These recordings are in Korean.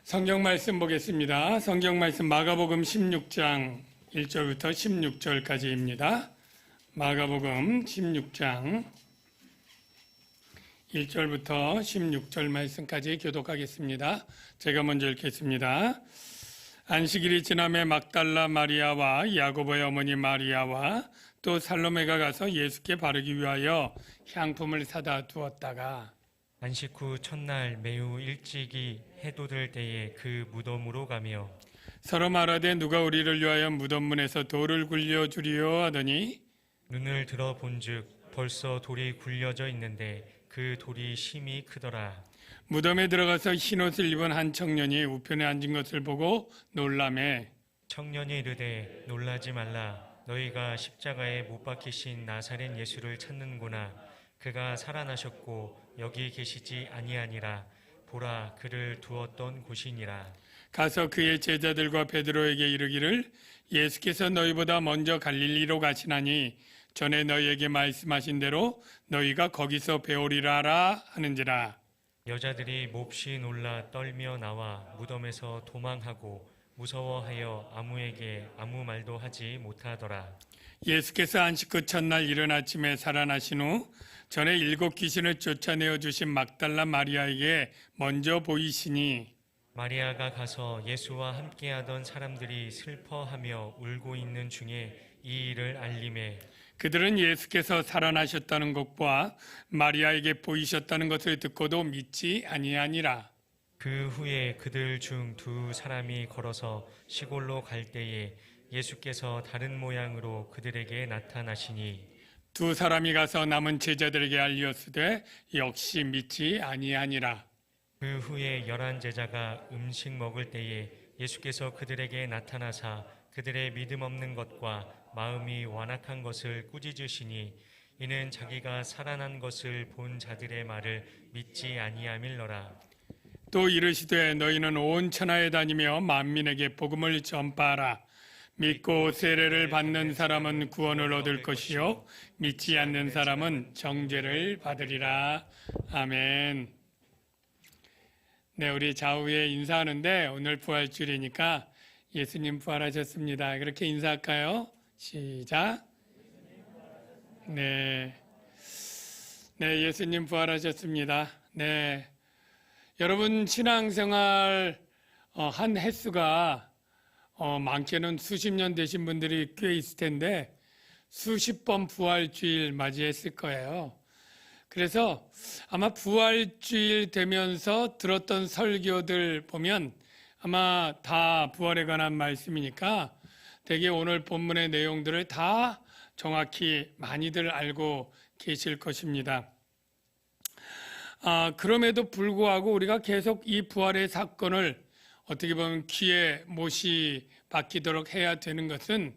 성경 말씀 보겠습니다. 성경 말씀 마가복음 16장 1절부터 16절까지입니다. 마가복음 16장 1절부터 16절 말씀까지 교독하겠습니다. 제가 먼저 읽겠습니다. 안식일이 지남에 막달라 마리아와 야고보의 어머니 마리아와 또 살로메가 가서 예수께 바르기 위하여 향품을 사다 두었다가 안식 후 첫날 매우 일찍이 해돋을 때에 그 무덤으로 가며 서로 말하되 누가 우리를 위하여 무덤문에서 돌을 굴려주리요 하더니 눈을 들어 본즉 벌써 돌이 굴려져 있는데 그 돌이 심히 크더라. 무덤에 들어가서 흰옷을 입은 한 청년이 우편에 앉은 것을 보고 놀라매 청년이 이르되 놀라지 말라. 너희가 십자가에 못 박히신 나사렛 예수를 찾는구나. 그가 살아나셨고 여기 계시지 아니하니라. 보라, 그를 두었던 곳이니라. 가서 그의 제자들과 베드로에게 이르기를 예수께서 너희보다 먼저 갈릴리로 가시나니 전에 너희에게 말씀하신 대로 너희가 거기서 배우리라 하는지라. 여자들이 몹시 놀라 떨며 나와 무덤에서 도망하고 무서워하여 아무에게 아무 말도 하지 못하더라. 예수께서 안식 후 첫날 이른 아침에 살아나신 후 전에 7 귀신을 쫓아내어 주신 막달라 마리아에게 먼저 보이시니 마리아가 가서 예수와 함께하던 사람들이 슬퍼하며 울고 있는 중에 이 일을 알림해 그들은 예수께서 살아나셨다는 것과 마리아에게 보이셨다는 것을 듣고도 믿지 아니하니라. 그 후에 그들 중 2 사람이 걸어서 시골로 갈 때에 예수께서 다른 모양으로 그들에게 나타나시니 2 사람이 가서 남은 제자들에게 알리었으되 역시 믿지 아니하니라. 그 후에 11 제자가 음식 먹을 때에 예수께서 그들에게 나타나사 그들의 믿음 없는 것과 마음이 완악한 것을 꾸짖으시니 이는 자기가 살아난 것을 본 자들의 말을 믿지 아니함일러라. 또 이르시되 너희는 온 천하에 다니며 만민에게 복음을 전파하라. 믿고 세례를 받는 사람은 구원을 얻을 것이요 믿지 않는 사람은 정죄를 받으리라. 아멘. 네, 우리 좌우에 인사하는데 오늘 부활주일이니까 예수님 부활하셨습니다. 그렇게 인사할까요? 시작. 네, 예수님 부활하셨습니다. 네, 여러분 신앙생활 한 횟수가 많게는 수십 년 되신 분들이 꽤 있을 텐데 수십 번 부활주일 맞이했을 거예요. 그래서 아마 부활주일 되면서 들었던 설교들 보면 아마 다 부활에 관한 말씀이니까 되게 오늘 본문의 내용들을 다 정확히 많이들 알고 계실 것입니다. 그럼에도 불구하고 우리가 계속 이 부활의 사건을 어떻게 보면 귀에 못이 박히도록 해야 되는 것은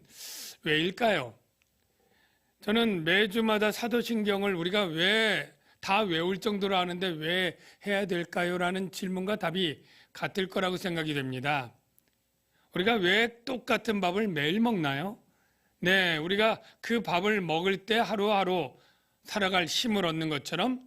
왜일까요? 저는 매주마다 사도신경을 우리가 왜 다 외울 정도로 아는데 왜 해야 될까요? 라는 질문과 답이 같을 거라고 생각이 됩니다. 우리가 왜 똑같은 밥을 매일 먹나요? 네, 우리가 그 밥을 먹을 때 하루하루 살아갈 힘을 얻는 것처럼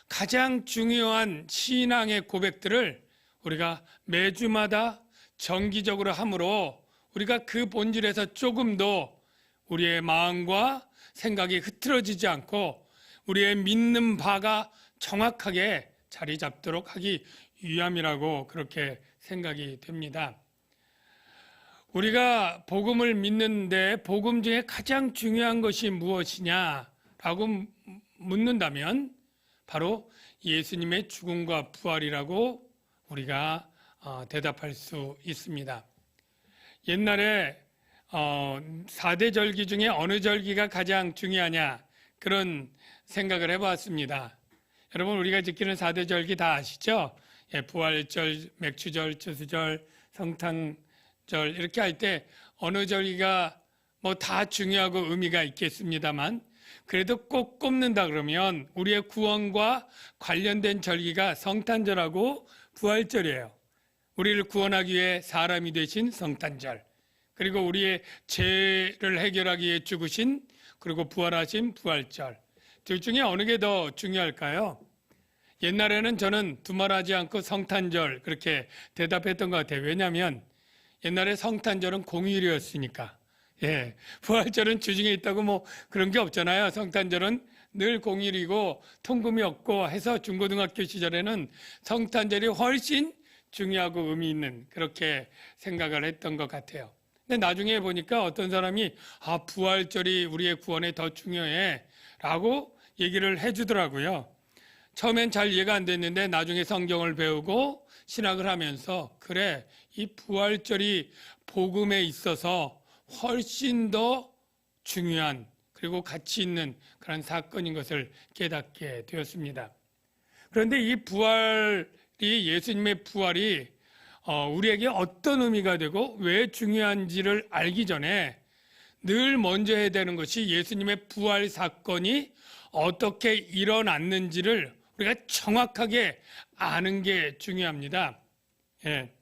가장 중요한 신앙의 고백들을 우리가 매주마다 정기적으로 함으로 우리가 그 본질에서 조금도 우리의 마음과 생각이 흐트러지지 않고 우리의 믿는 바가 정확하게 자리 잡도록 하기 위함이라고 그렇게 생각이 됩니다. 우리가 복음을 믿는데 복음 중에 가장 중요한 것이 무엇이냐라고 묻는다면 바로 예수님의 죽음과 부활이라고 우리가 대답할 수 있습니다. 옛날에 4대 절기 중에 어느 절기가 가장 중요하냐 그런 생각을 해봤습니다. 여러분 우리가 지키는 4대 절기 다 아시죠? 부활절, 맥추절, 추수절, 성탄절 이렇게 할 때 어느 절기가 뭐 다 중요하고 의미가 있겠습니다만 그래도 꼭 꼽는다 그러면 우리의 구원과 관련된 절기가 성탄절하고 부활절이에요. 우리를 구원하기 위해 사람이 되신 성탄절, 그리고 우리의 죄를 해결하기 위해 죽으신 그리고 부활하신 부활절. 둘 중에 어느 게 더 중요할까요? 옛날에는 저는 두말하지 않고 성탄절 그렇게 대답했던 것 같아요. 왜냐하면 옛날에 성탄절은 공휴일이었으니까. 예, 부활절은 주중에 있다고 뭐 그런 게 없잖아요. 성탄절은 늘 공휴일이고 통금이 없고 해서 중고등학교 시절에는 성탄절이 훨씬 중요하고 의미 있는 그렇게 생각을 했던 것 같아요. 근데 나중에 보니까 어떤 사람이 부활절이 우리의 구원에 더 중요해 라고 얘기를 해주더라고요. 처음엔 잘 이해가 안 됐는데 나중에 성경을 배우고 신학을 하면서 그래, 이 부활절이 복음에 있어서 훨씬 더 중요한 그리고 가치 있는 그런 사건인 것을 깨닫게 되었습니다. 그런데 이 부활이, 예수님의 부활이 우리에게 어떤 의미가 되고 왜 중요한지를 알기 전에 늘 먼저 해야 되는 것이 예수님의 부활 사건이 어떻게 일어났는지를 우리가 정확하게 아는 게 중요합니다. 예.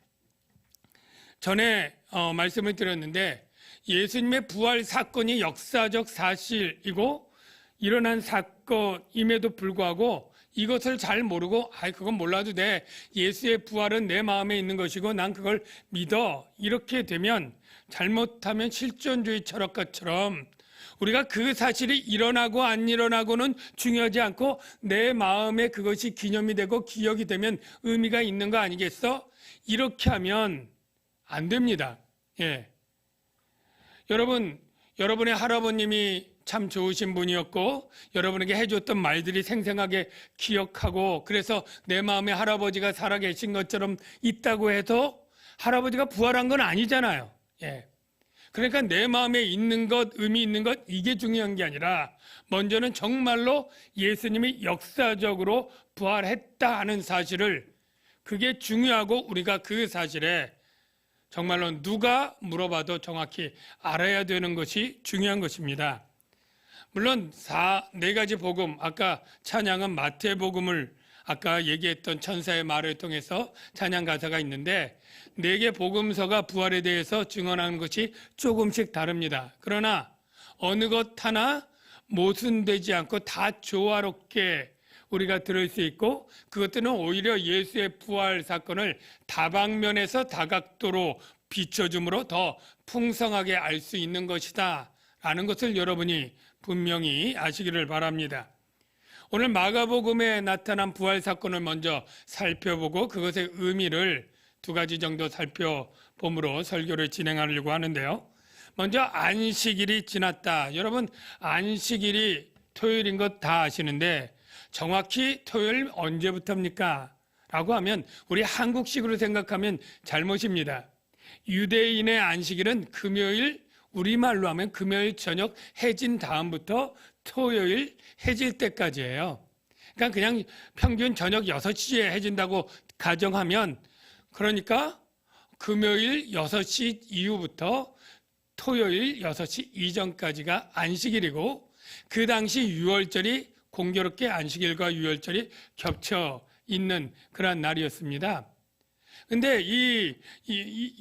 전에 말씀을 드렸는데 예수님의 부활 사건이 역사적 사실이고 일어난 사건임에도 불구하고 이것을 잘 모르고 그건 몰라도 돼. 예수의 부활은 내 마음에 있는 것이고 난 그걸 믿어. 이렇게 되면 잘못하면 실존주의 철학가처럼 우리가 그 사실이 일어나고 안 일어나고는 중요하지 않고 내 마음에 그것이 기념이 되고 기억이 되면 의미가 있는 거 아니겠어? 이렇게 하면 안 됩니다. 예. 여러분의 할아버님이 참 좋으신 분이었고 여러분에게 해줬던 말들이 생생하게 기억하고 그래서 내 마음에 할아버지가 살아계신 것처럼 있다고 해서 할아버지가 부활한 건 아니잖아요. 예. 그러니까 내 마음에 있는 것, 의미 있는 것 이게 중요한 게 아니라 먼저는 정말로 예수님이 역사적으로 부활했다 하는 사실을 그게 중요하고 우리가 그 사실에 정말로 누가 물어봐도 정확히 알아야 되는 것이 중요한 것입니다. 물론 네 가지 복음, 아까 찬양은 마태복음을 아까 얘기했던 천사의 말을 통해서 찬양 가사가 있는데 4개 복음서가 부활에 대해서 증언하는 것이 조금씩 다릅니다. 그러나 어느 것 하나 모순되지 않고 다 조화롭게 우리가 들을 수 있고 그것들은 오히려 예수의 부활 사건을 다방면에서 다각도로 비춰줌으로 더 풍성하게 알 수 있는 것이다 라는 것을 여러분이 분명히 아시기를 바랍니다. 오늘 마가복음에 나타난 부활 사건을 먼저 살펴보고 그것의 의미를 2가지 정도 살펴봄으로 설교를 진행하려고 하는데요. 먼저 안식일이 지났다. 여러분 안식일이 토요일인 것 다 아시는데 정확히 토요일 언제부터입니까? 라고 하면 우리 한국식으로 생각하면 잘못입니다. 유대인의 안식일은 금요일, 우리말로 하면 금요일 저녁 해진 다음부터 토요일 해질 때까지예요. 그러니까 그냥 평균 저녁 6시에 해진다고 가정하면 그러니까 금요일 6시 이후부터 토요일 6시 이전까지가 안식일이고 그 당시 유월절이 공교롭게 안식일과 유월절이 겹쳐 있는 그런 날이었습니다. 근데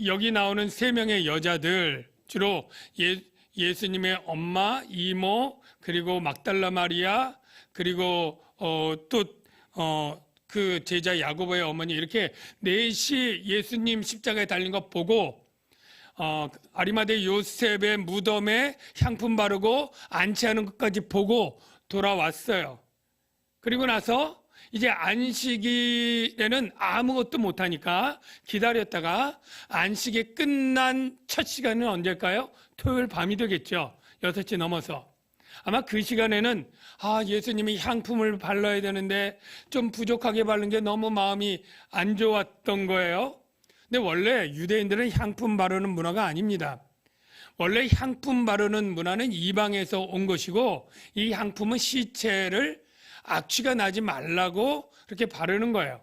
여기 나오는 3명의 여자들 주로 예수님의 엄마, 이모, 그리고 막달라 마리아, 그리고 그 제자 야고보의 어머니 이렇게 4시 예수님 십자가에 달린 거 보고 아리마대 요셉의 무덤에 향품 바르고 안치하는 것까지 보고 돌아왔어요. 그리고 나서 이제 안식일에는 아무것도 못하니까 기다렸다가 안식이 끝난 첫 시간은 언제일까요? 토요일 밤이 되겠죠. 6시 넘어서. 아마 그 시간에는 예수님이 향품을 발라야 되는데 좀 부족하게 바른 게 너무 마음이 안 좋았던 거예요. 근데 원래 유대인들은 향품 바르는 문화가 아닙니다. 원래 향품 바르는 문화는 이방에서 온 것이고 이 향품은 시체를 악취가 나지 말라고 그렇게 바르는 거예요.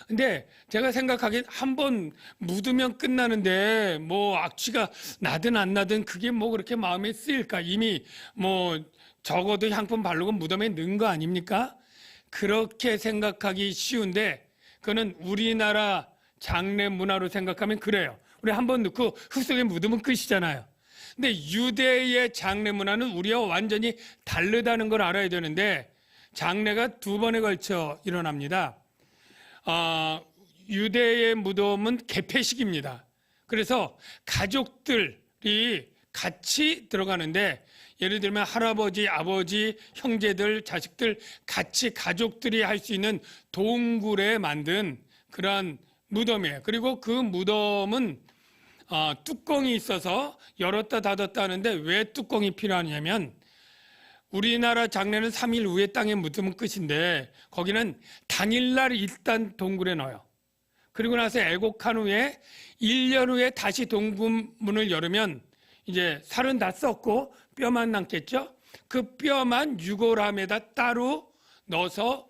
근데 제가 생각하기엔 한 번 묻으면 끝나는데 뭐 악취가 나든 안 나든 그게 뭐 그렇게 마음에 쓰일까? 이미 뭐 적어도 향품 바르고 무덤에 넣은 거 아닙니까? 그렇게 생각하기 쉬운데 그거는 우리나라 장례 문화로 생각하면 그래요. 우리 한 번 넣고 흙 속에 묻으면 끝이잖아요. 근데 유대의 장례 문화는 우리와 완전히 다르다는 걸 알아야 되는데 장례가 두 번에 걸쳐 일어납니다. 유대의 무덤은 개폐식입니다. 그래서 가족들이 같이 들어가는데, 예를 들면 할아버지, 아버지, 형제들, 자식들 같이 가족들이 할 수 있는 동굴에 만든 그러한 무덤이에요. 그리고 그 무덤은 뚜껑이 있어서 열었다 닫았다 하는데, 왜 뚜껑이 필요하냐면 우리나라 장례는 3일 후에 땅에 묻으면 끝인데, 거기는 당일날 일단 동굴에 넣어요. 그리고 나서 애곡한 후에 1년 후에 다시 동굴문을 열으면 이제 살은 다 썩고 뼈만 남겠죠. 그 뼈만 유골함에다 따로 넣어서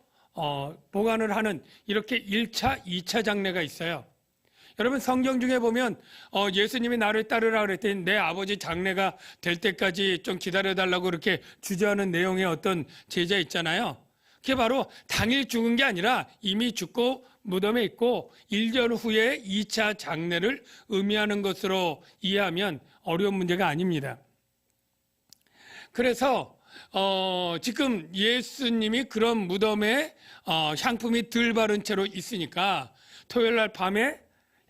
보관을 하는, 이렇게 1차, 2차 장례가 있어요. 여러분, 성경 중에 보면 예수님이 나를 따르라 그랬더니 내 아버지 장례가 될 때까지 좀 기다려달라고 그렇게 주저하는 내용의 어떤 제자 있잖아요. 그게 바로 당일 죽은 게 아니라 이미 죽고 무덤에 있고 1년 후에 2차 장례를 의미하는 것으로 이해하면 어려운 문제가 아닙니다. 그래서 지금 예수님이 그런 무덤에 향품이 덜 바른 채로 있으니까 토요일 날 밤에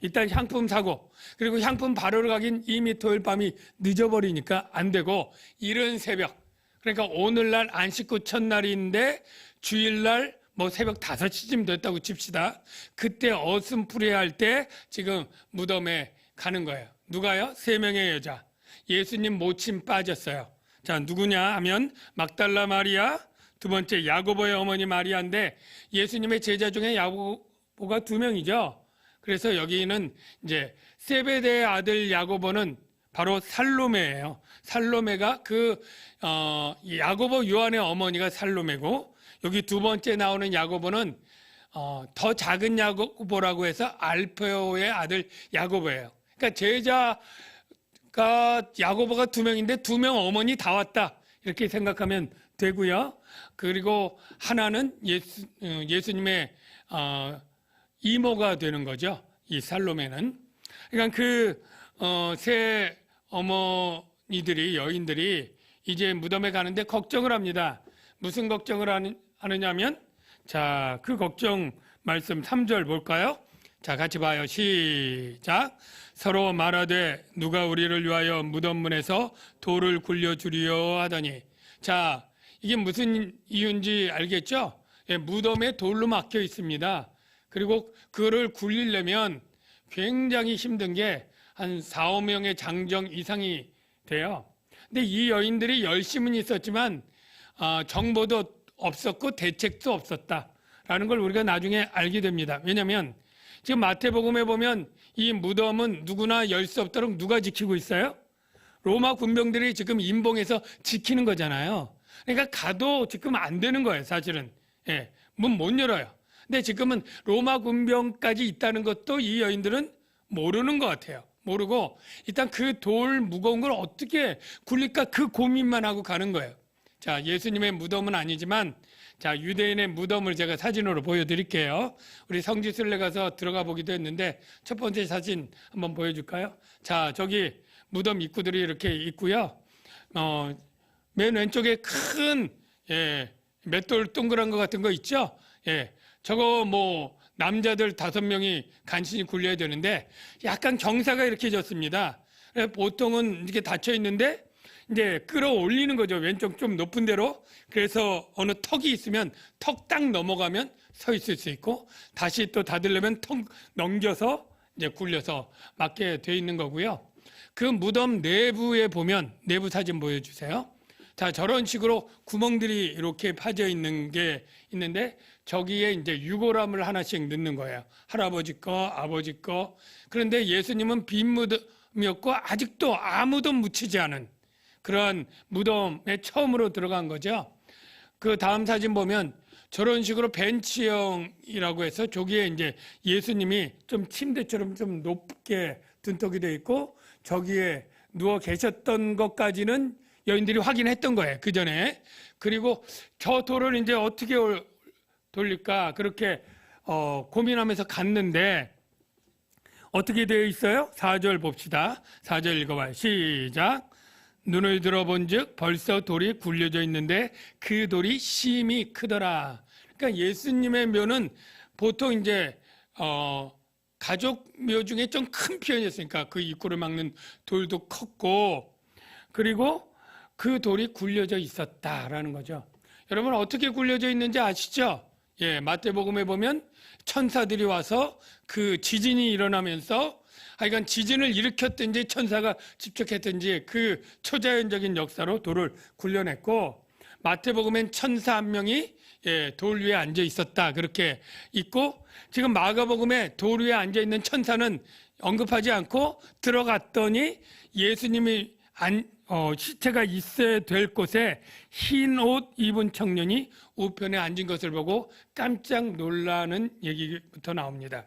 일단 향품 사고, 그리고 향품 바르러 가긴 이미 토요일 밤이 늦어버리니까 안 되고, 이른 새벽, 그러니까 오늘날 안식구 첫날인데 주일날 뭐 새벽 5시쯤 됐다고 칩시다. 그때 어슴푸레할 때 지금 무덤에 가는 거예요. 누가요? 3명의 여자. 예수님 모친 빠졌어요. 자, 누구냐 하면 막달라 마리아, 두 번째 야고보의 어머니 마리아인데, 예수님의 제자 중에 야고보가 2명이죠. 그래서 여기는 이제 세베대의 아들 야고보는 바로 살로메예요. 살로메가 야고보 요한의 어머니가 살로메고, 여기 두 번째 나오는 야고보는 더 작은 야고보라고 해서 알페오의 아들 야고보예요. 그러니까 제자가 야고보가 2명인데 2명 어머니 다 왔다, 이렇게 생각하면 되고요. 그리고 하나는 예수님의 이모가 되는 거죠. 이 살로메는. 그러니까 세 어머니들이, 여인들이 이제 무덤에 가는데 걱정을 합니다. 무슨 걱정을 하느냐면, 자, 그 걱정 말씀 3절 볼까요? 자, 같이 봐요. 시작. 서로 말하되 누가 우리를 위하여 무덤문에서 돌을 굴려주리요 하더니. 자, 이게 무슨 이유인지 알겠죠? 예, 무덤에 돌로 막혀 있습니다. 그리고 그거를 굴리려면 굉장히 힘든 게 한 4, 5명의 장정 이상이 돼요. 근데 이 여인들이 열심은 있었지만 정보도 없었고 대책도 없었다라는 걸 우리가 나중에 알게 됩니다. 왜냐하면 지금 마태복음에 보면 이 무덤은 누구나 열 수 없도록 누가 지키고 있어요? 로마 군병들이 지금 임봉해서 지키는 거잖아요. 그러니까 가도 지금 안 되는 거예요, 사실은. 예, 문 못 열어요. 근데 지금은 로마 군병까지 있다는 것도 이 여인들은 모르는 것 같아요. 모르고 일단 그 돌 무거운 걸 어떻게 굴릴까, 그 고민만 하고 가는 거예요. 자, 예수님의 무덤은 아니지만, 자, 유대인의 무덤을 제가 사진으로 보여드릴게요. 우리 성지순례 가서 들어가 보기도 했는데, 첫 번째 사진 한번 보여줄까요? 자, 저기 무덤 입구들이 이렇게 있고요. 맨 왼쪽에 큰 맷돌 동그란 것 같은 거 있죠? 예, 저거 뭐 남자들 5명이 간신히 굴려야 되는데 약간 경사가 이렇게 졌습니다. 보통은 이렇게 닫혀 있는데 이제 끌어올리는 거죠. 왼쪽 좀 높은 데로. 그래서 어느 턱이 있으면 턱 딱 넘어가면 서 있을 수 있고, 다시 또 닫으려면 턱 넘겨서 이제 굴려서 맞게 돼 있는 거고요. 그 무덤 내부에 보면, 내부 사진 보여주세요. 자, 저런 식으로 구멍들이 이렇게 파져 있는 게 있는데, 저기에 이제 유골함을 하나씩 넣는 거예요. 할아버지 거, 아버지 거. 그런데 예수님은 빈 무덤이었고 아직도 아무도 묻히지 않은 그러한 무덤에 처음으로 들어간 거죠. 그 다음 사진 보면 저런 식으로 벤치형이라고 해서 저기에 이제 예수님이 좀 침대처럼 좀 높게 둔떡이 되어 있고, 저기에 누워 계셨던 것까지는 여인들이 확인했던 거예요, 그 전에. 그리고 저 돌을 이제 어떻게 돌릴까, 그렇게 고민하면서 갔는데 어떻게 되어 있어요? 4절 봅시다. 4절 읽어봐요. 시작. 눈을 들어본즉 벌써 돌이 굴려져 있는데 그 돌이 심히 크더라. 그러니까 예수님의 묘는 보통 이제 가족 묘 중에 좀 큰 편이었으니까 그 입구를 막는 돌도 컸고, 그리고 그 돌이 굴려져 있었다라는 거죠. 여러분 어떻게 굴려져 있는지 아시죠? 예, 마태복음에 보면 천사들이 와서 그 지진이 일어나면서 하여간 지진을 일으켰든지 천사가 집적했든지 그 초자연적인 역사로 돌을 굴려냈고, 마태복음엔 천사 한 명이 돌 위에 앉아 있었다 그렇게 있고, 지금 마가복음에 돌 위에 앉아 있는 천사는 언급하지 않고 들어갔더니 예수님이 시체가 있어야 될 곳에 흰 옷 입은 청년이 우편에 앉은 것을 보고 깜짝 놀라는 얘기부터 나옵니다.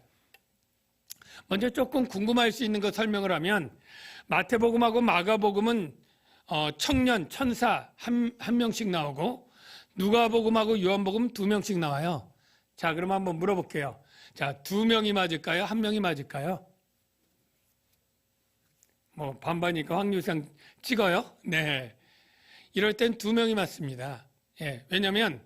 먼저 조금 궁금할 수 있는 거 설명을 하면, 마태복음하고 마가복음은 청년, 천사 한 명씩 나오고, 누가복음하고 요한복음 2명씩 나와요. 자, 그럼 한번 물어볼게요. 자, 2명이 맞을까요? 1명이 맞을까요? 뭐 반반이니까 확률상 찍어요. 네, 이럴 땐 2명이 맞습니다. 예, 왜냐하면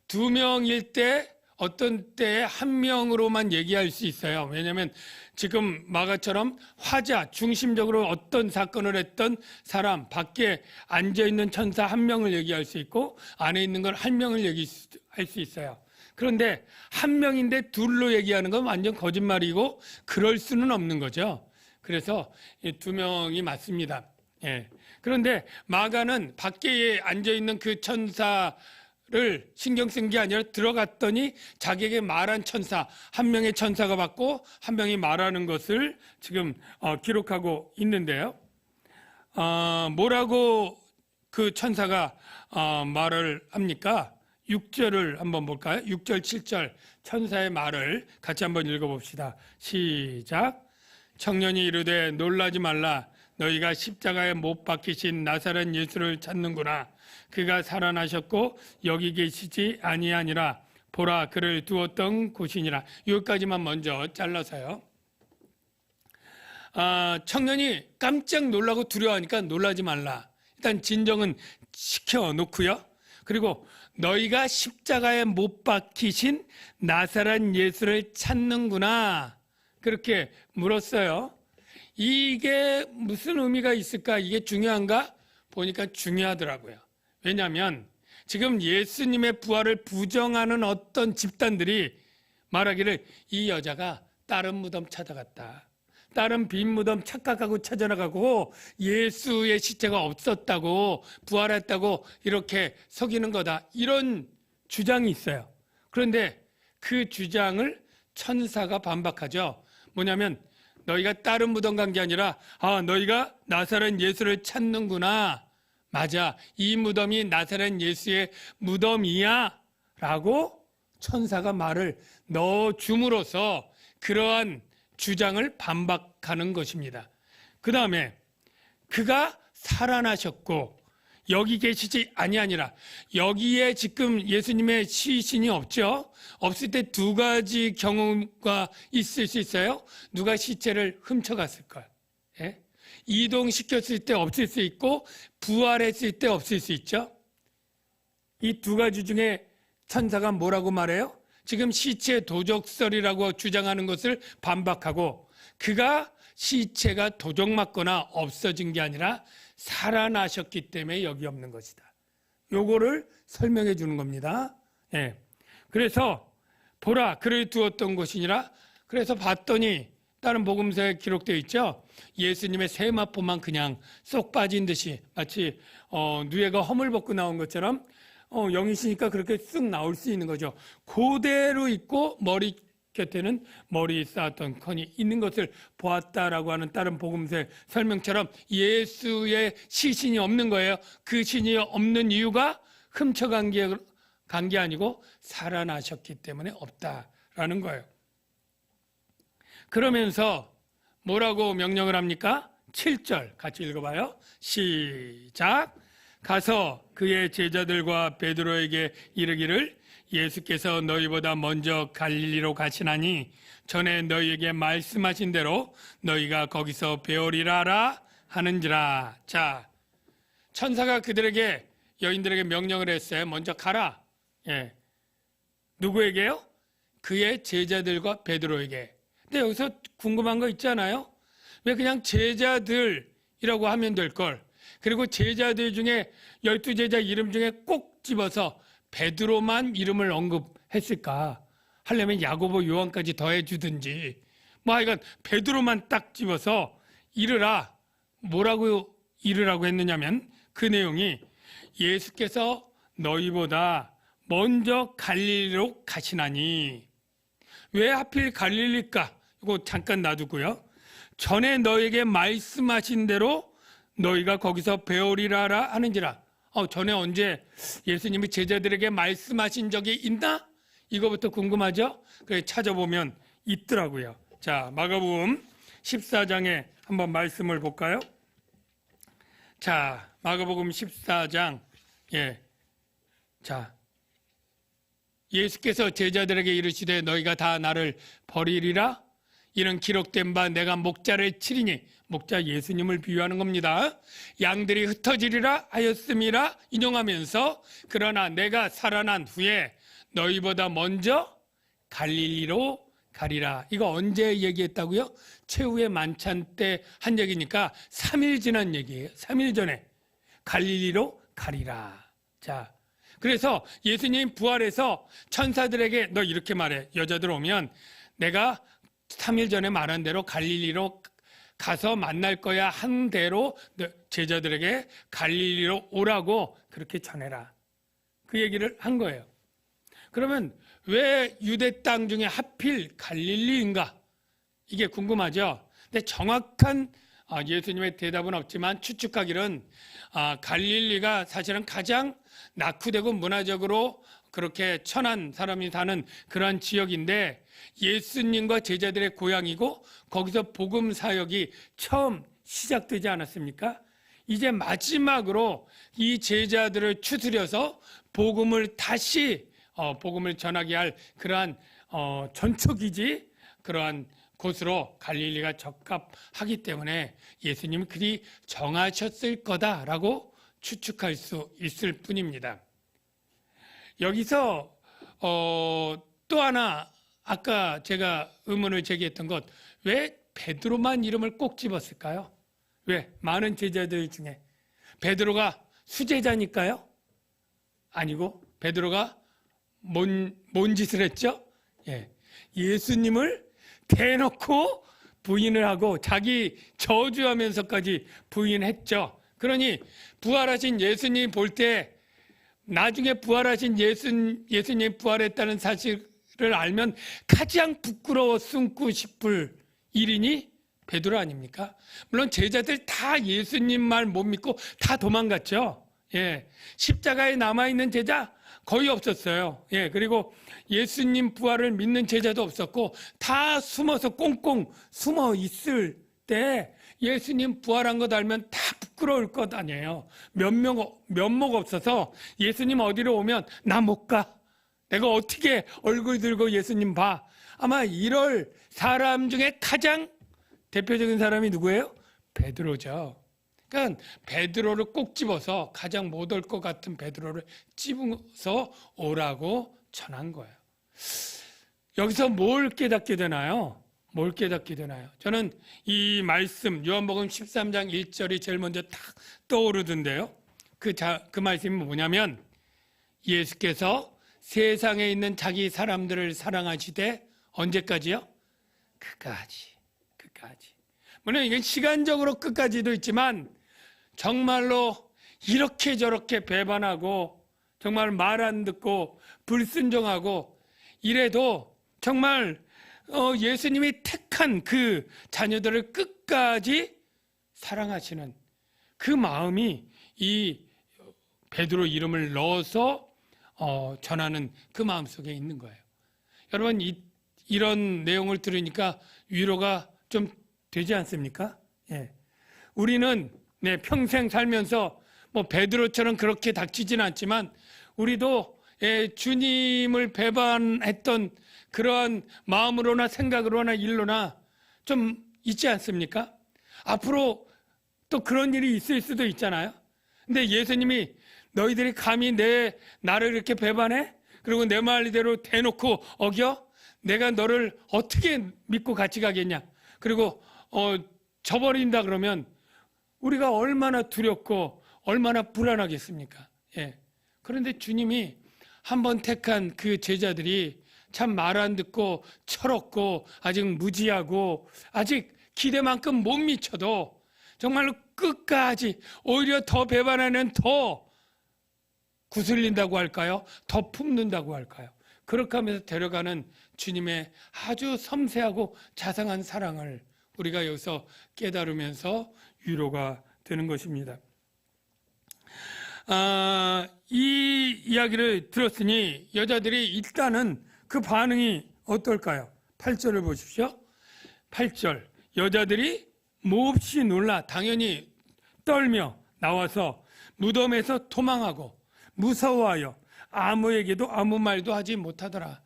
2명일 때 어떤 때에 1명으로만 얘기할 수 있어요. 왜냐하면 지금 마가처럼 화자 중심적으로 어떤 사건을 했던 사람, 밖에 앉아있는 천사 1명을 얘기할 수 있고, 안에 있는 걸 1명을 얘기할 수 있어요. 그런데 1명인데 둘로 얘기하는 건 완전 거짓말이고 그럴 수는 없는 거죠. 그래서 2명이 맞습니다. 예. 그런데 마가는 밖에 앉아있는 그 천사를 신경 쓴 게 아니라 들어갔더니 자기에게 말한 천사, 1명의 천사가 받고 1명이 말하는 것을 지금 기록하고 있는데요. 뭐라고 그 천사가 말을 합니까? 6절을 한번 볼까요? 6절, 7절 천사의 말을 같이 한번 읽어봅시다. 시작. 청년이 이르되 놀라지 말라. 너희가 십자가에 못 박히신 나사렛 예수를 찾는구나. 그가 살아나셨고 여기 계시지 아니하니라. 보라, 그를 두었던 곳이니라. 여기까지만 먼저 잘라서요. 청년이 깜짝 놀라고 두려워하니까 놀라지 말라. 일단 진정은 시켜놓고요. 그리고 너희가 십자가에 못 박히신 나사렛 예수를 찾는구나. 그렇게 물었어요. 이게 무슨 의미가 있을까? 이게 중요한가? 보니까 중요하더라고요. 왜냐하면 지금 예수님의 부활을 부정하는 어떤 집단들이 말하기를 이 여자가 다른 무덤 찾아갔다. 다른 빈 무덤 착각하고 찾아나가고 예수의 시체가 없었다고 부활했다고 이렇게 속이는 거다. 이런 주장이 있어요. 그런데 그 주장을 천사가 반박하죠. 뭐냐면 너희가 다른 무덤 간 게 아니라 너희가 나사렛 예수를 찾는구나. 맞아. 이 무덤이 나사렛 예수의 무덤이야. 라고 천사가 말을 넣어줌으로써 그러한 주장을 반박하는 것입니다. 그 다음에 그가 살아나셨고 여기 계시지 아니하니라. 여기에 지금 예수님의 시신이 없죠. 없을 때 2가지 경우가 있을 수 있어요. 누가 시체를 훔쳐갔을까요? 예? 이동시켰을 때 없을 수 있고 부활했을 때 없을 수 있죠. 이 2가지 중에 천사가 뭐라고 말해요? 지금 시체 도적설이라고 주장하는 것을 반박하고, 그가 시체가 도적 맞거나 없어진 게 아니라 살아나셨기 때문에 여기 없는 것이다. 요거를 설명해 주는 겁니다. 예. 그래서 보라, 그를 두었던 곳이니라. 그래서 봤더니 다른 복음서에 기록되어 있죠. 예수님의 세마포만 그냥 쏙 빠진 듯이 마치 누에가 허물 벗고 나온 것처럼 영이시니까 그렇게 쓱 나올 수 있는 거죠. 그대로 있고 머리 곁에는 머리 쌓았던 컨이 있는 것을 보았다라고 하는 다른 복음서의 설명처럼 예수의 시신이 없는 거예요. 그 신이 없는 이유가 훔쳐간 게 아니고 살아나셨기 때문에 없다라는 거예요. 그러면서 뭐라고 명령을 합니까? 7절 같이 읽어봐요. 시작. 가서 그의 제자들과 베드로에게 이르기를 예수께서 너희보다 먼저 갈릴리로 가시나니 전에 너희에게 말씀하신 대로 너희가 거기서 배우리라 하는지라. 자, 천사가 그들에게 여인들에게 명령을 했어요. 먼저 가라. 예. 누구에게요? 그의 제자들과 베드로에게. 근데 여기서 궁금한 거 있잖아요. 왜 그냥 제자들이라고 하면 될 걸. 그리고 제자들 중에 12제자 이름 중에 꼭 집어서 베드로만 이름을 언급했을까? 하려면 야고보 요한까지 더해 주든지. 뭐 하여간 베드로만 딱 집어서 이르라. 뭐라고 이르라고 했느냐면 그 내용이 예수께서 너희보다 먼저 갈릴리로 가시나니. 왜 하필 갈릴리일까? 이거 잠깐 놔두고요. 전에 너에게 말씀하신 대로 너희가 거기서 배우리라 하는지라. 전에 언제 예수님이 제자들에게 말씀하신 적이 있나? 이거부터 궁금하죠? 그래 찾아보면 있더라고요. 자, 마가복음 14장에 한번 말씀을 볼까요? 자, 마가복음 14장. 예. 자, 예수께서 제자들에게 이르시되 너희가 다 나를 버리리라. 이는 기록된 바 내가 목자를 치리니. 목자 예수님을 비유하는 겁니다. 양들이 흩어지리라 하였음이라 인용하면서 그러나 내가 살아난 후에 너희보다 먼저 갈릴리로 가리라. 이거 언제 얘기했다고요? 최후의 만찬 때 한 얘기니까 3일 지난 얘기예요. 3일 전에 갈릴리로 가리라. 자, 그래서 예수님 부활해서 천사들에게 너 이렇게 말해. 여자들 오면 내가 3일 전에 말한 대로 갈릴리로 가서 만날 거야 한 대로 제자들에게 갈릴리로 오라고 그렇게 전해라. 그 얘기를 한 거예요. 그러면 왜 유대 땅 중에 하필 갈릴리인가? 이게 궁금하죠? 근데 정확한 예수님의 대답은 없지만 추측하기는 갈릴리가 사실은 가장 낙후되고 문화적으로 그렇게 천한 사람이 사는 그런 지역인데 예수님과 제자들의 고향이고 거기서 복음 사역이 처음 시작되지 않았습니까? 이제 마지막으로 이 제자들을 추스려서 복음을 다시 복음을 전하게 할 그러한 전초기지 그러한 곳으로 갈릴리가 적합하기 때문에 예수님이 그리 정하셨을 거다라고 추측할 수 있을 뿐입니다. 여기서 또 하나 아까 제가 의문을 제기했던 것, 왜 베드로만 이름을 꼭 집었을까요? 왜? 많은 제자들 중에 베드로가 수제자니까요? 아니고 베드로가 뭔 짓을 했죠? 예. 예수님을 대놓고 부인을 하고 자기 저주하면서까지 부인했죠. 그러니 부활하신 예수님 볼 때 나중에 부활하신 예수님 부활했다는 사실을 알면 가장 부끄러워 숨고 싶을 일이니 베드로 아닙니까? 물론 제자들 다 예수님 말 못 믿고 다 도망갔죠. 예. 십자가에 남아있는 제자 거의 없었어요. 예. 그리고 예수님 부활을 믿는 제자도 없었고 다 숨어서 꽁꽁 숨어 있을 때 예수님 부활한 것 알면 다 부끄러울 것 아니에요. 면목 없어서 예수님 어디로 오면 나 못 가. 내가 어떻게 얼굴 들고 예수님 봐. 아마 이럴 사람 중에 가장 대표적인 사람이 누구예요? 베드로죠. 그러니까 베드로를 꼭 집어서 가장 못 올 것 같은 베드로를 집어서 오라고 전한 거예요. 여기서 뭘 깨닫게 되나요? 뭘 깨닫게 되나요? 저는 이 말씀 요한복음 13장 1절이 제일 먼저 딱 떠오르던데요. 그 말씀이 뭐냐면 예수께서 세상에 있는 자기 사람들을 사랑하시되 언제까지요? 끝까지. 물론 이건 시간적으로 끝까지도 있지만 정말로 이렇게 저렇게 배반하고 정말 말 안 듣고 불순종하고 이래도 정말 예수님이 택한 그 자녀들을 끝까지 사랑하시는 그 마음이 이 베드로 이름을 넣어서 전하는 그 마음 속에 있는 거예요. 여러분 이런 내용을 들으니까 위로가 좀 되지 않습니까? 예. 우리는 평생 살면서 뭐 베드로처럼 그렇게 닥치진 않지만 우리도 주님을 배반했던 그러한 마음으로나 생각으로나 일로나 좀 있지 않습니까? 앞으로 또 그런 일이 있을 수도 있잖아요. 근데 예수님이 너희들이 감히 나를 이렇게 배반해? 그리고 내 말대로 대놓고 어겨? 내가 너를 어떻게 믿고 같이 가겠냐? 그리고 저버린다 그러면 우리가 얼마나 두렵고 얼마나 불안하겠습니까? 예. 그런데 주님이 한번 택한 그 제자들이 참 말 안 듣고 철없고 아직 무지하고 아직 기대만큼 못 미쳐도 정말로 끝까지 오히려 더 배반하는 더 구슬린다고 할까요? 더 품는다고 할까요? 그렇게 하면서 데려가는 주님의 아주 섬세하고 자상한 사랑을 우리가 여기서 깨달으면서 위로가 되는 것입니다. 이 이야기를 들었으니 여자들이 일단은 그 반응이 어떨까요? 8절을 보십시오. 8절 여자들이 몹시 놀라 당연히 떨며 나와서 무덤에서 도망하고 무서워하여 아무에게도 아무 말도 하지 못하더라.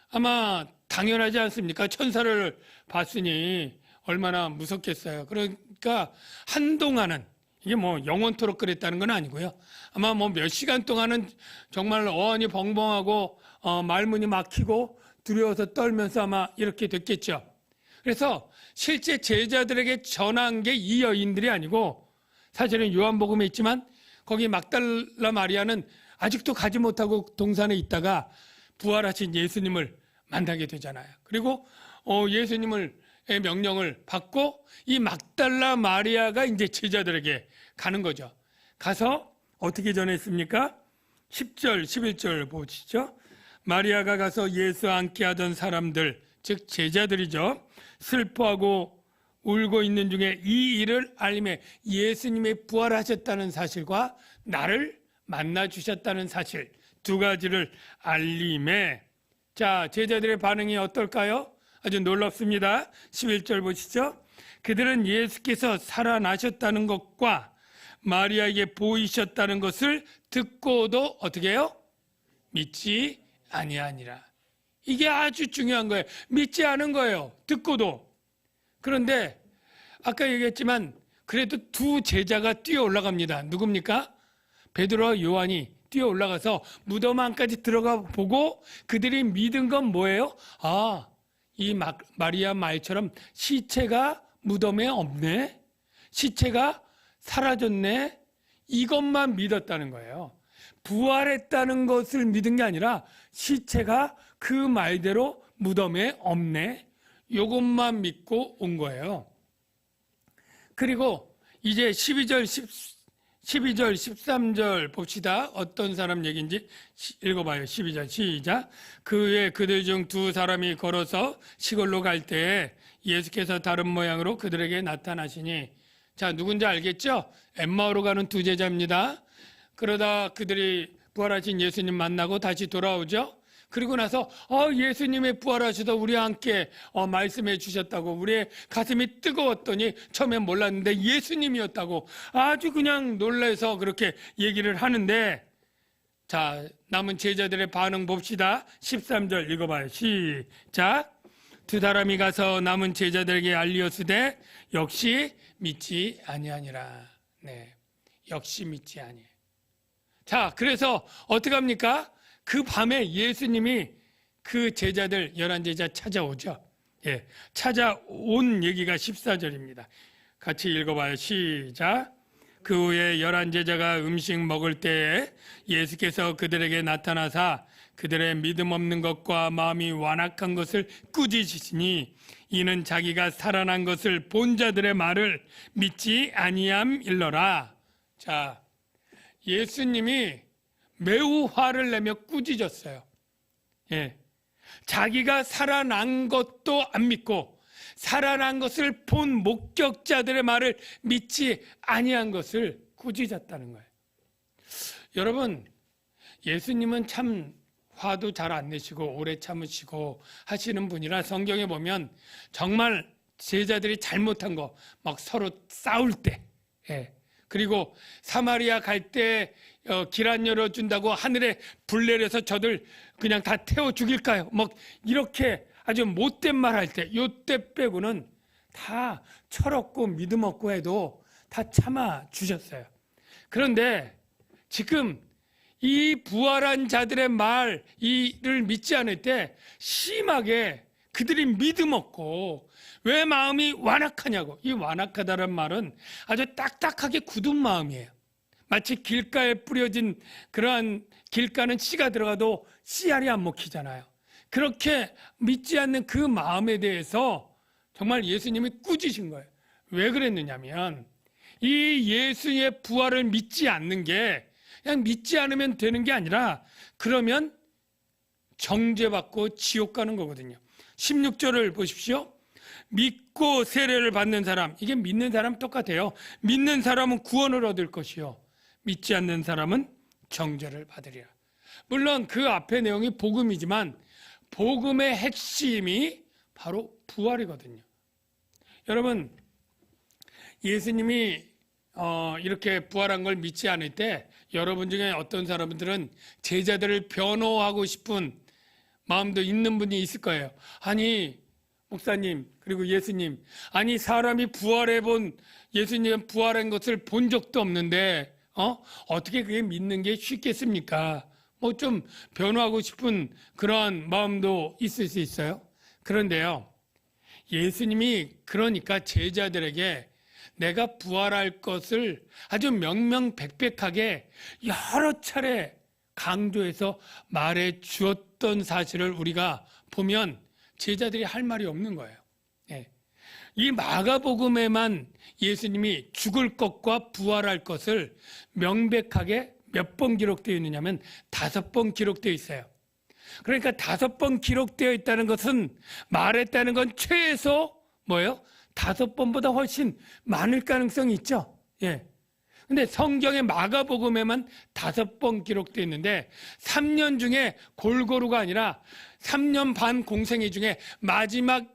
아마 당연하지 않습니까? 천사를 봤으니 얼마나 무섭겠어요. 그러니까 한동안은 이게 뭐 영원토록 그랬다는 건 아니고요. 아마 뭐 몇 시간 동안은 정말 어안이 벙벙하고 말문이 막히고 두려워서 떨면서 아마 이렇게 됐겠죠. 그래서 실제 제자들에게 전한 게 이 여인들이 아니고 사실은 요한복음에 있지만 거기 막달라 마리아는 아직도 가지 못하고 동산에 있다가 부활하신 예수님을 만나게 되잖아요. 그리고 예수님의 명령을 받고 이 막달라 마리아가 이제 제자들에게 가는 거죠. 가서 어떻게 전했습니까? 10절, 11절 보시죠. 마리아가 가서 예수 앉게 하던 사람들, 즉 제자들이죠. 슬퍼하고 울고 있는 중에 이 일을 알림해 예수님이 부활하셨다는 사실과 나를 만나 주셨다는 사실 두 가지를 알림해. 자, 제자들의 반응이 어떨까요? 아주 놀랍습니다. 11절 보시죠. 그들은 예수께서 살아나셨다는 것과 마리아에게 보이셨다는 것을 듣고도 어떻게 해요? 믿지 아니하니라. 이게 아주 중요한 거예요. 믿지 않은 거예요. 듣고도. 그런데 아까 얘기했지만 그래도 두 제자가 뛰어 올라갑니다. 누굽니까? 베드로와 요한이 뛰어 올라가서 무덤 안까지 들어가 보고 그들이 믿은 건 뭐예요? 이 마리아 말처럼 시체가 무덤에 없네? 시체가 사라졌네? 이것만 믿었다는 거예요. 부활했다는 것을 믿은 게 아니라 시체가 그 말대로 무덤에 없네? 이것만 믿고 온 거예요. 그리고 이제 12절, 13절 봅시다. 어떤 사람 얘기인지 읽어봐요. 12절 시작. 그 후에 그들 중 두 사람이 걸어서 시골로 갈 때에 예수께서 다른 모양으로 그들에게 나타나시니, 자, 누군지 알겠죠? 엠마오로 가는 두 제자입니다. 그러다 그들이 부활하신 예수님 만나고 다시 돌아오죠. 그리고 나서 예수님의 부활하셔서 우리와 함께 말씀해 주셨다고 우리의 가슴이 뜨거웠더니 처음엔 몰랐는데 예수님이었다고 아주 그냥 놀라서 그렇게 얘기를 하는데, 자, 남은 제자들의 반응 봅시다. 13절 읽어봐요. 시작. 두 사람이 가서 남은 제자들에게 알리었으되 역시 믿지 아니하니라. 네, 역시 믿지 아니해. 자, 그래서 어떻게 합니까? 그 밤에 예수님이 그 제자들 11제자 찾아오죠. 예, 찾아온 얘기가 14절입니다. 같이 읽어봐요. 시작. 그 후에 11제자가 음식 먹을 때에 예수께서 그들에게 나타나사 그들의 믿음 없는 것과 마음이 완악한 것을 꾸짖으시니 이는 자기가 살아난 것을 본 자들의 말을 믿지 아니함일러라. 자, 예수님이 매우 화를 내며 꾸짖었어요. 예. 자기가 살아난 것도 안 믿고 살아난 것을 본 목격자들의 말을 믿지 아니한 것을 꾸짖었다는 거예요. 여러분, 예수님은 참 화도 잘 안 내시고 오래 참으시고 하시는 분이라 성경에 보면 정말 제자들이 잘못한 거 막 서로 싸울 때, 예. 그리고 사마리아 갈 때 길 안 열어준다고 하늘에 불 내려서 저들 그냥 다 태워 죽일까요? 막 이렇게 아주 못된 말 할 때, 요때 빼고는 다 철없고 믿음 없고 해도 다 참아 주셨어요. 그런데 지금 이 부활한 자들의 말을 믿지 않을 때 심하게 그들이 믿음 없고 왜 마음이 완악하냐고. 이 완악하다는 말은 아주 딱딱하게 굳은 마음이에요. 마치 길가에 뿌려진 그러한 길가는 씨가 들어가도 씨알이 안 먹히잖아요. 그렇게 믿지 않는 그 마음에 대해서 정말 예수님이 꾸짖으신 거예요. 왜 그랬느냐면 이 예수의 부활을 믿지 않는 게 그냥 믿지 않으면 되는 게 아니라 그러면 정죄받고 지옥 가는 거거든요. 16절을 보십시오. 믿고 세례를 받는 사람, 이게 믿는 사람 똑같아요. 믿는 사람은 구원을 얻을 것이요 믿지 않는 사람은 정죄를 받으리라. 물론 그 앞의 내용이 복음이지만 복음의 핵심이 바로 부활이거든요. 여러분, 예수님이 이렇게 부활한 걸 믿지 않을 때 여러분 중에 어떤 사람들은 제자들을 변호하고 싶은 마음도 있는 분이 있을 거예요. 아니 목사님 그리고 예수님, 아니 사람이 부활해 본 예수님 부활한 것을 본 적도 없는데 어떻게 그게 믿는 게 쉽겠습니까? 뭐 좀 변호하고 싶은 그러한 마음도 있을 수 있어요. 그런데요, 예수님이 그러니까 제자들에게 내가 부활할 것을 아주 명명백백하게 여러 차례 강조해서 말해 주었던 사실을 우리가 보면 제자들이 할 말이 없는 거예요. 이 마가복음에만 예수님이 죽을 것과 부활할 것을 명백하게 몇 번 기록되어 있느냐면 5번 기록되어 있어요. 그러니까 5번 기록되어 있다는 것은 말했다는 건 최소 뭐예요? 5번보다 훨씬 많을 가능성이 있죠. 근데 성경의 마가복음에만 5번 기록되어 있는데 3년 중에 골고루가 아니라 3년 반 공생애 중에 마지막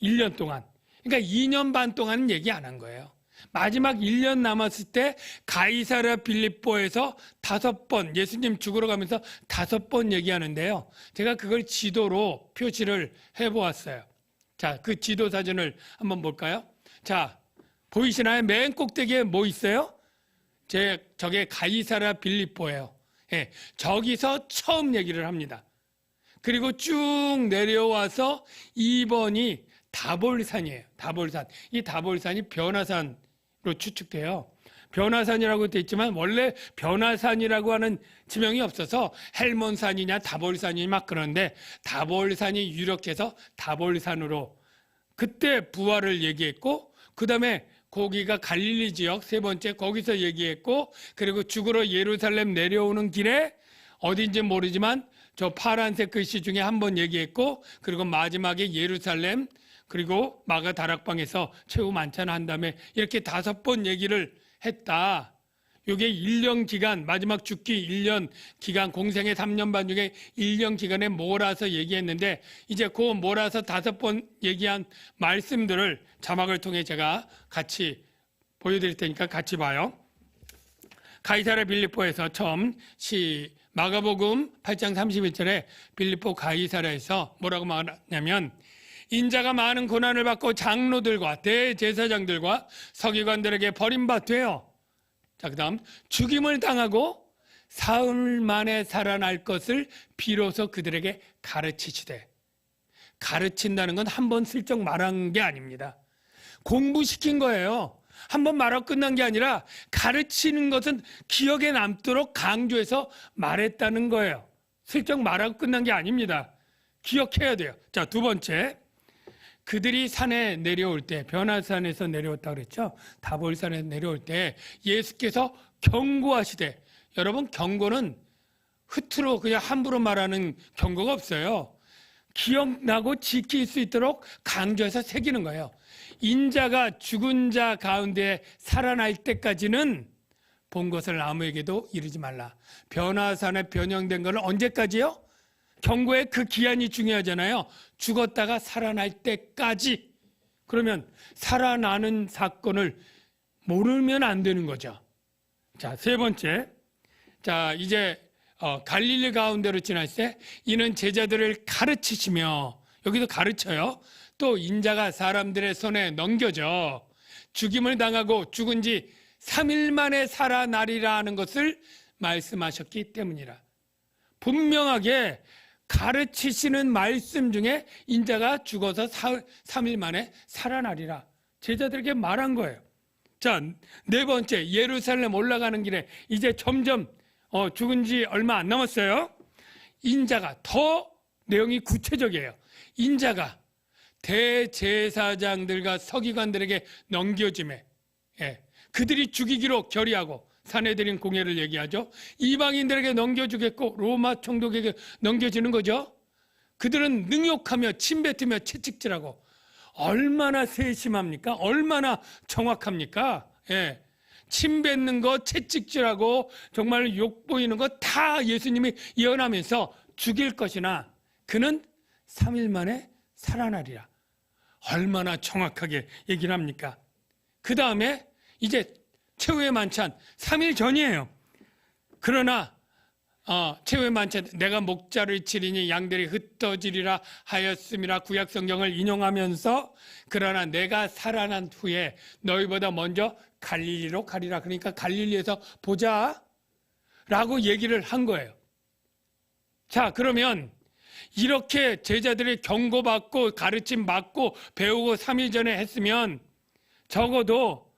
1년 동안, 그러니까 2년 반 동안은 얘기 안 한 거예요. 마지막 1년 남았을 때 가이사랴 빌립보에서 5번, 예수님 죽으러 가면서 5번 얘기하는데요. 제가 그걸 지도로 표시를 해보았어요. 자, 그 지도 사진을 한번 볼까요? 자, 보이시나요? 맨 꼭대기에 뭐 있어요? 저게 가이사랴 빌립보예요. 저기서 처음 얘기를 합니다. 그리고 쭉 내려와서 2번이 다볼산이에요. 다볼산. 이 다볼산이 변화산으로 추측돼요. 변화산이라고 되어 있지만 원래 변화산이라고 하는 지명이 없어서 헬몬산이냐 다볼산이 막 그런데 다볼산이 유력해서 다볼산으로 그때 부활을 얘기했고, 그 다음에 거기가 갈릴리 지역 세 번째 거기서 얘기했고, 그리고 죽으러 예루살렘 내려오는 길에 어딘지 모르지만 저 파란색 글씨 중에 한 번 얘기했고, 그리고 마지막에 예루살렘, 그리고 마가 다락방에서 최후 만찬을 한 다음에 이렇게 5번 얘기를 했다. 이게 1년 기간, 마지막 죽기 1년 기간, 공생의 3년 반 중에 1년 기간에 몰아서 얘기했는데, 이제 그 몰아서 5번 얘기한 말씀들을 자막을 통해 제가 같이 보여드릴 테니까 같이 봐요. 가이사랴 빌립보에서 처음 마가복음 8장 31절에 빌립보 가이사랴에서 뭐라고 말하냐면, 인자가 많은 고난을 받고 장로들과 대제사장들과 서기관들에게 버림받되어, 자, 그 다음 죽임을 당하고 사흘 만에 살아날 것을 비로소 그들에게 가르치시되. 가르친다는 건 한 번 슬쩍 말한 게 아닙니다. 공부시킨 거예요. 한 번 말하고 끝난 게 아니라 가르치는 것은 기억에 남도록 강조해서 말했다는 거예요. 슬쩍 말하고 끝난 게 아닙니다. 기억해야 돼요. 자, 2번째. 그들이 산에 내려올 때, 변화산에서 내려왔다고 그랬죠. 다볼산에서 내려올 때 예수께서 경고하시되, 여러분 경고는 흐트로 그냥 함부로 말하는 경고가 없어요. 기억나고 지킬 수 있도록 강조해서 새기는 거예요. 인자가 죽은 자 가운데 살아날 때까지는 본 것을 아무에게도 이르지 말라. 변화산에 변형된 것을 언제까지요? 경고의 그 기한이 중요하잖아요. 죽었다가 살아날 때까지. 그러면 살아나는 사건을 모르면 안 되는 거죠. 자, 3번째. 자, 이제 갈릴리 가운데로 지날 때 이는 제자들을 가르치시며, 여기서 가르쳐요. 또 인자가 사람들의 손에 넘겨져 죽임을 당하고 죽은 지 3일 만에 살아나리라는 것을 말씀하셨기 때문이라. 분명하게 가르치시는 말씀 중에 인자가 죽어서 3일 만에 살아나리라 제자들에게 말한 거예요. 자, 네 번째, 예루살렘 올라가는 길에 이제 점점 죽은 지 얼마 안 남았어요. 인자가 더 내용이 구체적이에요. 인자가 대제사장들과 서기관들에게 넘겨짐에 그들이 죽이기로 결의하고 산헤드린 공회를 얘기하죠. 이방인들에게 넘겨주겠고 로마 총독에게 넘겨지는 거죠. 그들은 능욕하며 침뱉으며 채찍질하고 얼마나 세심합니까? 얼마나 정확합니까? 침뱉는 거, 채찍질하고 정말 욕보이는 거 다 예수님이 예언하면서 죽일 것이나 그는 3일 만에 살아나리라. 얼마나 정확하게 얘기를 합니까? 그 다음에 이제 최후의 만찬 3일 전이에요. 그러나 최후의 만찬 내가 목자를 치리니 양들이 흩어지리라 하였음이라 구약 성경을 인용하면서 그러나 내가 살아난 후에 너희보다 먼저 갈릴리로 가리라. 그러니까 갈릴리에서 보자 라고 얘기를 한 거예요. 자, 그러면 이렇게 제자들이 경고받고 가르침 받고 배우고 3일 전에 했으면 적어도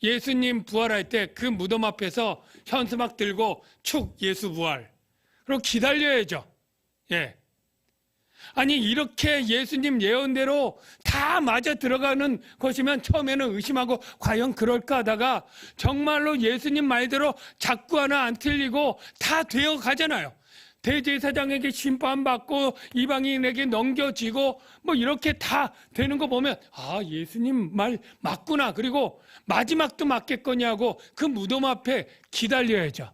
예수님 부활할 때 그 무덤 앞에서 현수막 들고 축 예수 부활 그리고 기다려야죠. 아니 이렇게 예수님 예언대로 다 맞아 들어가는 것이면 처음에는 의심하고 과연 그럴까 하다가 정말로 예수님 말대로 자꾸 하나 안 틀리고 다 되어 가잖아요. 대제사장에게 심판받고 이방인에게 넘겨지고 뭐 이렇게 다 되는 거 보면 예수님 말 맞구나. 그리고 마지막도 맞겠거냐고 그 무덤 앞에 기다려야죠.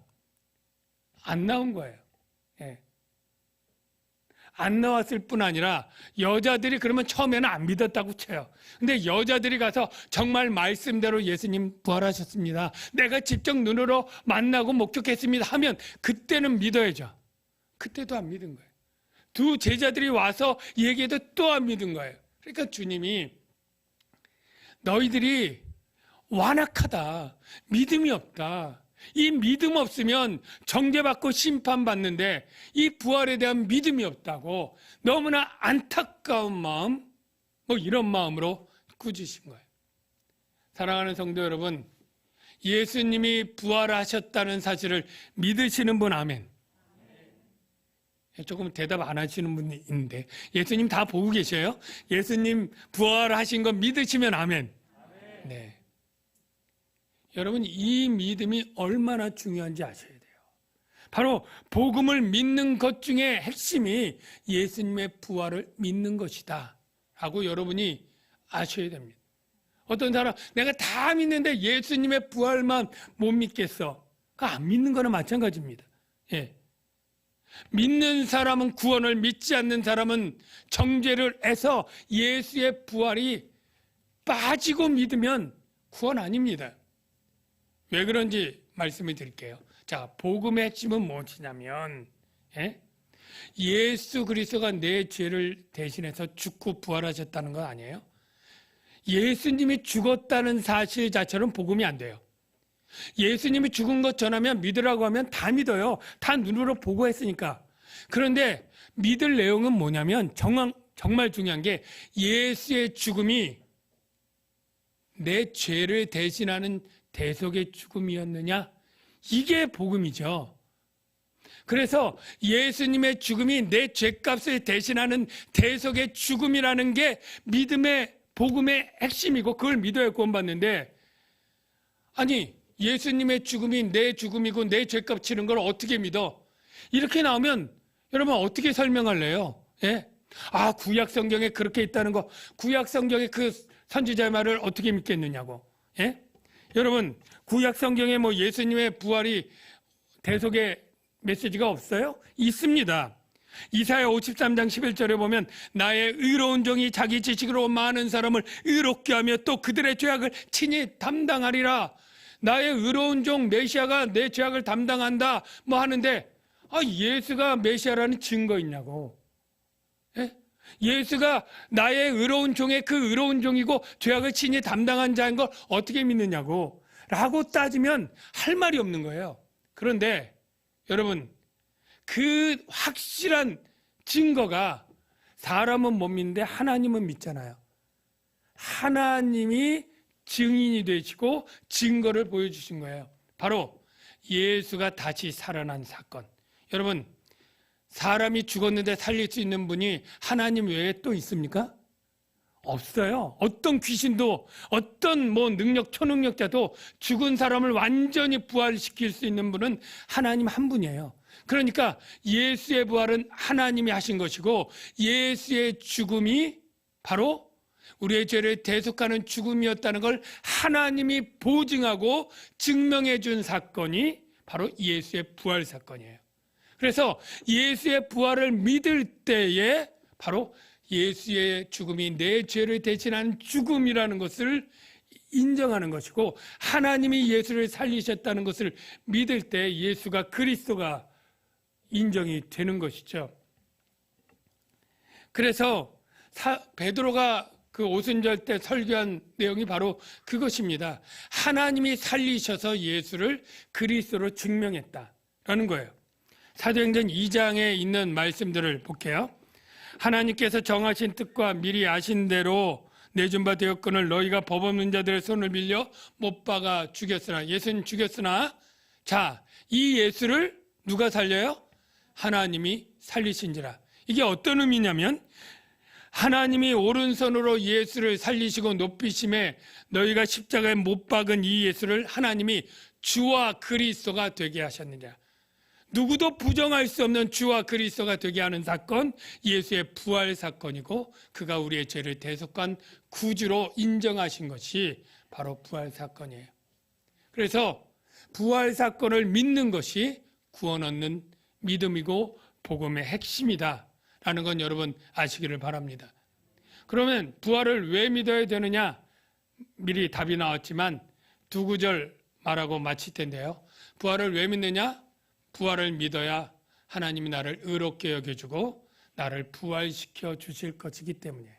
안 나온 거예요. 안 나왔을 뿐 아니라 여자들이 그러면 처음에는 안 믿었다고 쳐요. 근데 여자들이 가서 정말 말씀대로 예수님 부활하셨습니다. 내가 직접 눈으로 만나고 목격했습니다 하면 그때는 믿어야죠. 그때도 안 믿은 거예요. 두 제자들이 와서 얘기해도 또 안 믿은 거예요. 그러니까 주님이 너희들이 완악하다. 믿음이 없다. 이 믿음 없으면 정죄받고 심판받는데 이 부활에 대한 믿음이 없다고 너무나 안타까운 마음, 뭐 이런 마음으로 꾸짖으신 거예요. 사랑하는 성도 여러분, 예수님이 부활하셨다는 사실을 믿으시는 분 아멘. 조금 대답 안 하시는 분이 있는데 예수님 다 보고 계셔요? 예수님 부활하신 거 믿으시면 아멘. 네. 여러분 이 믿음이 얼마나 중요한지 아셔야 돼요. 바로 복음을 믿는 것 중에 핵심이 예수님의 부활을 믿는 것이다 라고 여러분이 아셔야 됩니다. 어떤 사람 내가 다 믿는데 예수님의 부활만 못 믿겠어. 그거 안 믿는 거나 마찬가지입니다. 믿는 사람은 구원을, 믿지 않는 사람은 정죄를 해서 예수의 부활이 빠지고 믿으면 구원 아닙니다. 왜 그런지 말씀을 드릴게요. 자, 복음의 핵심은 무엇이냐면 예수 그리스도가 내 죄를 대신해서 죽고 부활하셨다는 거 아니에요? 예수님이 죽었다는 사실 자체는 복음이 안 돼요. 예수님이 죽은 것 전하면 믿으라고 하면 다 믿어요. 다 눈으로 보고 했으니까. 그런데 믿을 내용은 뭐냐면 정말 중요한 게 예수의 죽음이 내 죄를 대신하는 대속의 죽음이었느냐? 이게 복음이죠. 그래서 예수님의 죽음이 내 죄값을 대신하는 대속의 죽음이라는 게 믿음의 복음의 핵심이고 그걸 믿어야 구원받는데 아니 예수님의 죽음이 내 죽음이고 내 죄값 치는 걸 어떻게 믿어? 이렇게 나오면 여러분 어떻게 설명할래요? 구약 성경에 그렇게 있다는 거 구약 성경에 그 선지자의 말을 어떻게 믿겠느냐고. 여러분 구약 성경에 뭐 예수님의 부활이 대속의 메시지가 없어요? 있습니다. 이사야 53장 11절에 보면 나의 의로운 종이 자기 지식으로 많은 사람을 의롭게 하며 또 그들의 죄악을 친히 담당하리라. 나의 의로운 종 메시아가 내 죄악을 담당한다 뭐 하는데 예수가 메시아라는 증거 있냐고. 예수가 나의 의로운 종의 그 의로운 종이고 죄악을 친히 담당한 자인 걸 어떻게 믿느냐고. 라고 따지면 할 말이 없는 거예요. 그런데 여러분, 그 확실한 증거가 사람은 못 믿는데 하나님은 믿잖아요. 하나님이 증인이 되시고 증거를 보여주신 거예요. 바로 예수가 다시 살아난 사건. 여러분, 사람이 죽었는데 살릴 수 있는 분이 하나님 외에 또 있습니까? 없어요. 어떤 귀신도, 어떤 능력, 초능력자도 죽은 사람을 완전히 부활시킬 수 있는 분은 하나님 한 분이에요. 그러니까 예수의 부활은 하나님이 하신 것이고, 예수의 죽음이 바로 우리의 죄를 대속하는 죽음이었다는 걸 하나님이 보증하고 증명해 준 사건이 바로 예수의 부활 사건이에요. 그래서 예수의 부활을 믿을 때에 바로 예수의 죽음이 내 죄를 대신한 죽음이라는 것을 인정하는 것이고, 하나님이 예수를 살리셨다는 것을 믿을 때 예수가 그리스도가 인정이 되는 것이죠. 그래서 베드로가 그 오순절 때 설교한 내용이 바로 그것입니다. 하나님이 살리셔서 예수를 그리스도로 증명했다라는 거예요. 사도행전 2장에 있는 말씀들을 볼게요. 하나님께서 정하신 뜻과 미리 아신 대로 내준 바 되었거늘 너희가 법 없는 자들의 손을 빌려 못 박아 죽였으나, 예수는 죽였으나, 자, 이 예수를 누가 살려요? 하나님이 살리신지라. 이게 어떤 의미냐면, 하나님이 오른손으로 예수를 살리시고 높이심에 너희가 십자가에 못 박은 이 예수를 하나님이 주와 그리스도가 되게 하셨느냐. 누구도 부정할 수 없는 주와 그리스도가 되게 하는 사건, 예수의 부활 사건이고, 그가 우리의 죄를 대속한 구주로 인정하신 것이 바로 부활 사건이에요. 그래서 부활 사건을 믿는 것이 구원 얻는 믿음이고 복음의 핵심이다 라는 건 여러분 아시기를 바랍니다. 그러면 부활을 왜 믿어야 되느냐? 미리 답이 나왔지만 두 구절 말하고 마칠 텐데요. 부활을 왜 믿느냐? 부활을 믿어야 하나님이 나를 의롭게 여겨주고 나를 부활시켜 주실 것이기 때문이에요.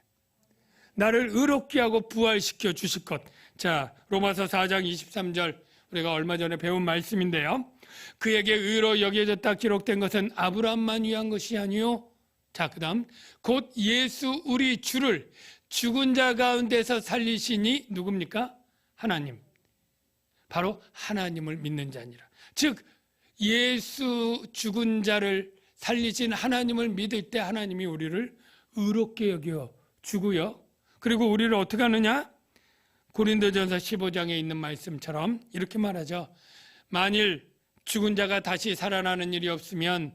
나를 의롭게 하고 부활시켜 주실 것. 자, 로마서 4장 23절 우리가 얼마 전에 배운 말씀인데요. 그에게 의로 여겨졌다 기록된 것은 아브라함만 위한 것이 아니요. 자, 그 다음 곧 예수 우리 주를 죽은 자 가운데서 살리시니 누굽니까? 하나님. 바로 하나님을 믿는 자니라. 즉 예수 죽은 자를 살리신 하나님을 믿을 때 하나님이 우리를 의롭게 여겨 주고요. 그리고 우리를 어떻게 하느냐? 고린도전서 15장에 있는 말씀처럼 이렇게 말하죠. 만일 죽은 자가 다시 살아나는 일이 없으면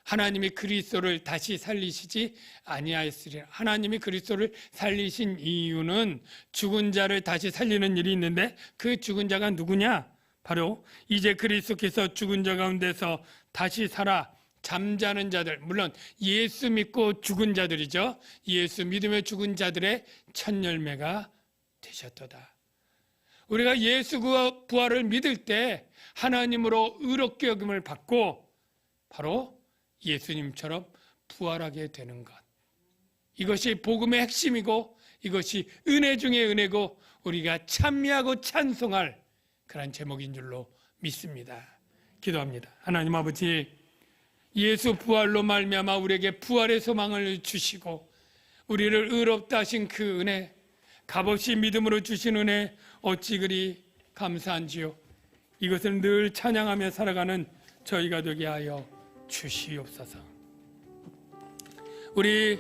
하나님이 그리스도를 다시 살리시지 아니하였으리라. 하나님이 그리스도를 살리신 이유는 죽은 자를 다시 살리는 일이 있는데 그 죽은 자가 누구냐? 바로 이제 그리스도께서 죽은 자 가운데서 다시 살아 잠자는 자들, 물론 예수 믿고 죽은 자들이죠. 예수 믿음에 죽은 자들의 첫 열매가 되셨도다. 우리가 예수 부활을 믿을 때 하나님으로 의롭게 여김을 받고 바로 예수님처럼 부활하게 되는 것. 이것이 복음의 핵심이고 이것이 은혜 중에 은혜고 우리가 찬미하고 찬송할 그런 제목인 줄로 믿습니다. 기도합니다. 하나님 아버지, 예수 부활로 말미암아 우리에게 부활의 소망을 주시고 우리를 의롭다 하신 그 은혜, 값없이 믿음으로 주신 은혜 어찌 그리 감사한지요. 이것을 늘 찬양하며 살아가는 저희가 되게 하여 주시옵소서. 우리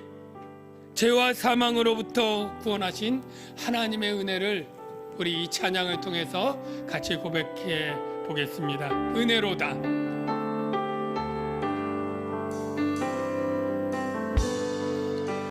죄와 사망으로부터 구원하신 하나님의 은혜를 우리 이 찬양을 통해서 같이 고백해 보겠습니다. 은혜로다.